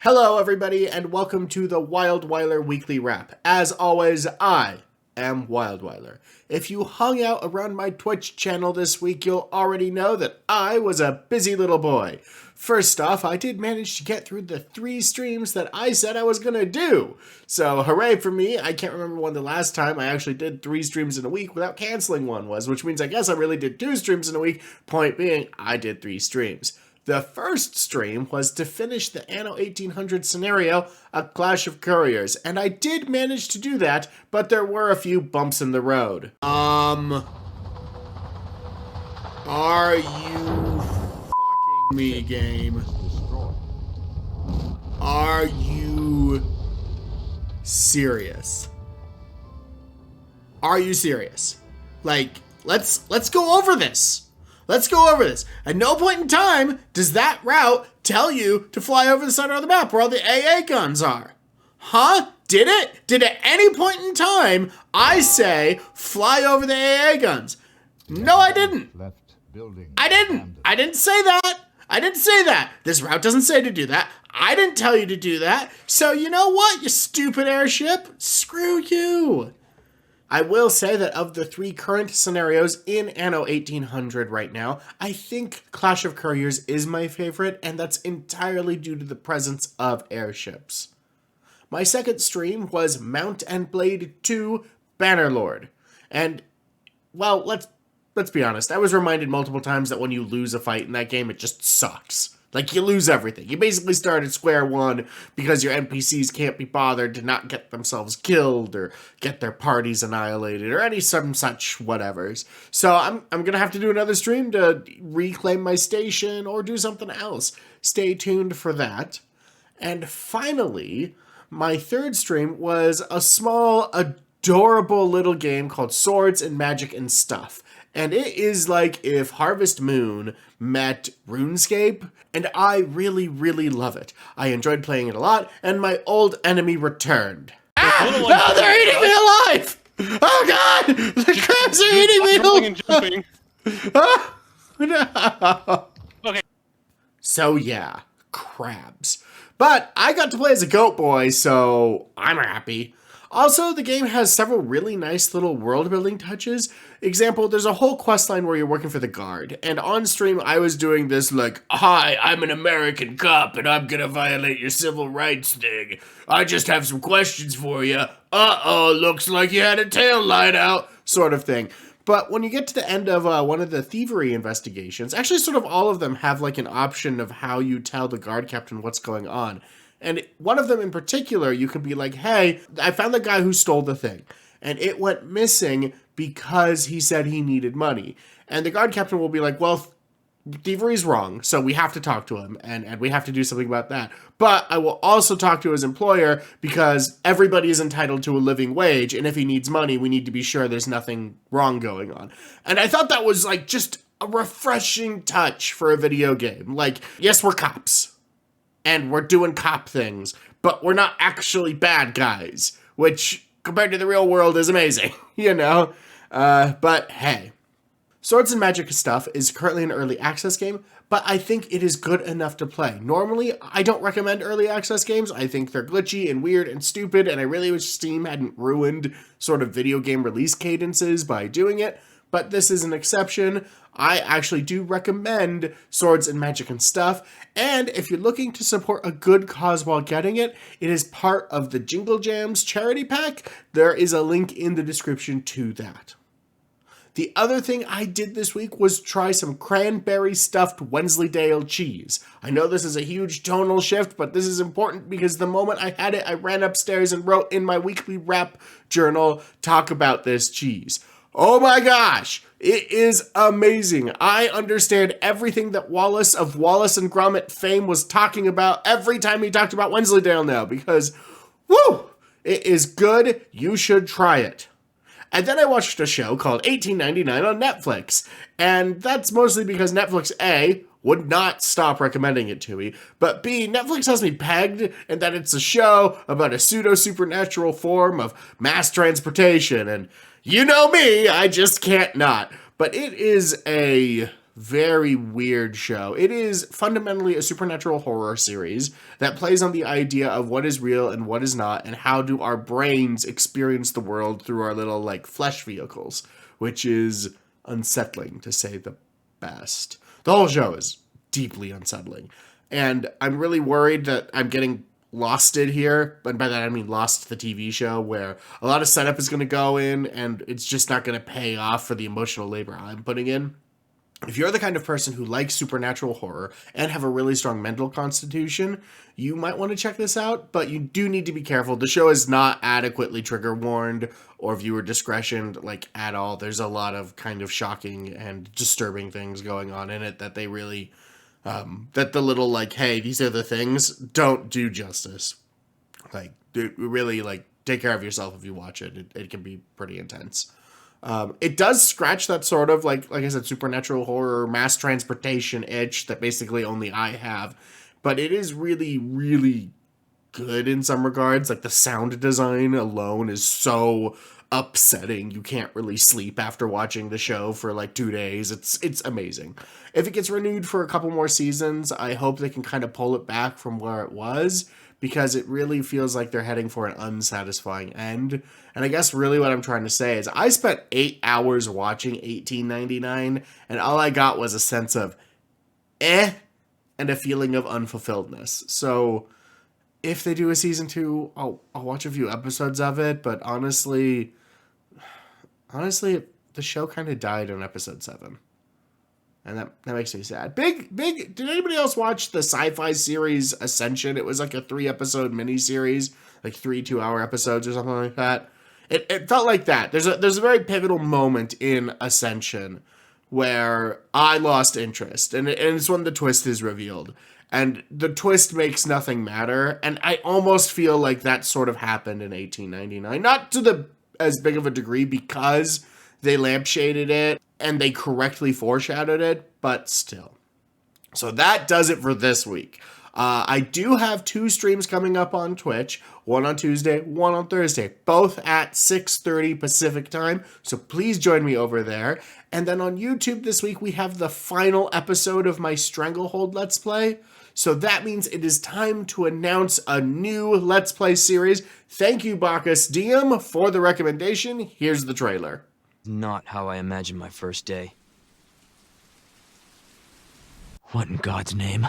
Hello, everybody, and welcome to the WildWeiler Weekly Wrap. As always, I am WildWeiler. If you hung out around my Twitch channel this week, you'll already know that I was a busy little boy. First off, I did manage to get through the 3 streams that I said I was gonna do. So, hooray for me. I can't remember when the last time I actually did 3 streams in a week without canceling one was, which means I guess I really did 2 streams in a week. Point being, I did 3 streams. The first stream was to finish the Anno 1800 scenario, A Clash of Couriers, and I did manage to do that, but there were a few bumps in the road. Are you fucking me, game? Are you serious? Are you serious? Like, let's go over this. Let's go over this. At no point in time does that route tell you to fly over the center of the map where all the AA guns are. Huh? Did it? Did at any point in time I say fly over the AA guns? No, I didn't. I didn't say that. I didn't say that. This route doesn't say to do that. I didn't tell you to do that. So you know what, you stupid airship? Screw you. I will say that of the 3 current scenarios in Anno 1800 right now, I think Clash of Couriers is my favorite, and that's entirely due to the presence of airships. My second stream was Mount and Blade 2 Bannerlord. And, well, let's be honest, I was reminded multiple times that when you lose a fight in that game, it just sucks. Like, you lose everything. You basically start at square one because your NPCs can't be bothered to not get themselves killed or get their parties annihilated or any some such whatevers. So I'm gonna have to do another stream to reclaim my station or do something else. Stay tuned for that. And finally, my third stream was a small, adorable little game called Swords and Magic and Stuff. And it is like if Harvest Moon met RuneScape, and I really, really love it. I enjoyed playing it a lot, and my old enemy returned. No, they're eating me alive! Oh god! The crabs are eating me alive! Oh, no. Okay. So yeah, crabs. But I got to play as a goat boy, so I'm happy. Also, the game has several really nice little world-building touches. Example, there's a whole questline where you're working for the guard, and on stream I was doing this like, "Hi, I'm an American cop and I'm gonna violate your civil rights thing. I just have some questions for you. Uh-oh, looks like you had a tail light out," sort of thing. But when you get to the end of one of the thievery investigations, actually sort of all of them have like an option of how you tell the guard captain what's going on. And one of them in particular, you could be like, "Hey, I found the guy who stole the thing, and it went missing because he said he needed money." And the guard captain will be like, "Well, thievery's wrong, so we have to talk to him, and we have to do something about that. But I will also talk to his employer because everybody is entitled to a living wage, and if he needs money, we need to be sure there's nothing wrong going on." And I thought that was like just a refreshing touch for a video game. Like, yes, we're cops. And we're doing cop things, but we're not actually bad guys, which, compared to the real world, is amazing, you know? But hey. Swords and Magic Stuff is currently an early access game, but I think it is good enough to play. Normally, I don't recommend early access games. I think they're glitchy and weird and stupid, and I really wish Steam hadn't ruined sort of video game release cadences by doing it. But this is an exception. I actually do recommend Swords and Magic and Stuff, and if you're looking to support a good cause while getting it, it is part of the Jingle Jams charity pack. There is a link in the description to that. The other thing I did this week was try some cranberry stuffed Wensleydale cheese. I know this is a huge tonal shift, but this is important because the moment I had it, I ran upstairs and wrote in my weekly wrap journal, talk about this cheese. Oh my gosh, it is amazing. I understand everything that Wallace of Wallace and Gromit fame was talking about every time he talked about Wensleydale now because, woo, it is good. You should try it. And then I watched a show called 1899 on Netflix, and that's mostly because Netflix, A, would not stop recommending it to me, but B, Netflix has me pegged, and that it's a show about a pseudo-supernatural form of mass transportation, and you know me, I just can't not. But it is a very weird show. It is fundamentally a supernatural horror series that plays on the idea of what is real and what is not, and how do our brains experience the world through our little, like, flesh vehicles, which is unsettling, to say the best. The whole show is deeply unsettling. And I'm really worried that I'm getting losted here, and by that I mean Lost, the TV show, where a lot of setup is going to go in, and it's just not going to pay off for the emotional labor I'm putting in. If you're the kind of person who likes supernatural horror and have a really strong mental constitution, you might want to check this out, but you do need to be careful. The show is not adequately trigger warned or viewer discretion, like, at all. There's a lot of kind of shocking and disturbing things going on in it that they really, that the little, like, hey, these are the things, don't do justice. Like, really, like, take care of yourself if you watch it. It can be pretty intense. It does scratch that sort of, like I said, supernatural horror, mass transportation itch that basically only I have. But it is really, really good in some regards. Like, the sound design alone is so upsetting. You can't really sleep after watching the show for like 2 days. It's amazing. If it gets renewed for a couple more seasons, I hope they can kind of pull it back from where it was, because it really feels like they're heading for an unsatisfying end. And I guess really what I'm trying to say is I spent 8 hours watching 1899, and all I got was a sense of and a feeling of unfulfilledness. So if they do a season 2, I'll watch a few episodes of it, but honestly, the show kind of died on episode 7. And that makes me sad. Big, did anybody else watch the sci-fi series Ascension? It was like a 3-episode miniseries, like 3 2-hour episodes or something like that. It felt like that. There's a very pivotal moment in Ascension where I lost interest, and it's when the twist is revealed. And the twist makes nothing matter, and I almost feel like that sort of happened in 1899. Not to as big of a degree, because they lampshaded it and they correctly foreshadowed it, but still. So that does it for this week. I do have 2 streams coming up on Twitch, one on Tuesday, one on Thursday, both at 6:30 Pacific time, so please join me over there. And then on YouTube this week, we have the final episode of my Stranglehold Let's Play, so that means it is time to announce a new Let's Play series. Thank you, Bacchus DM, for the recommendation. Here's the trailer. Not how I imagined my first day. What in God's name?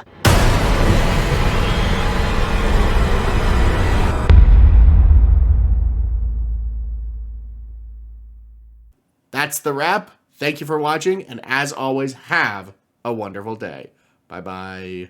That's the wrap. Thank you for watching, and as always, have a wonderful day. Bye-bye.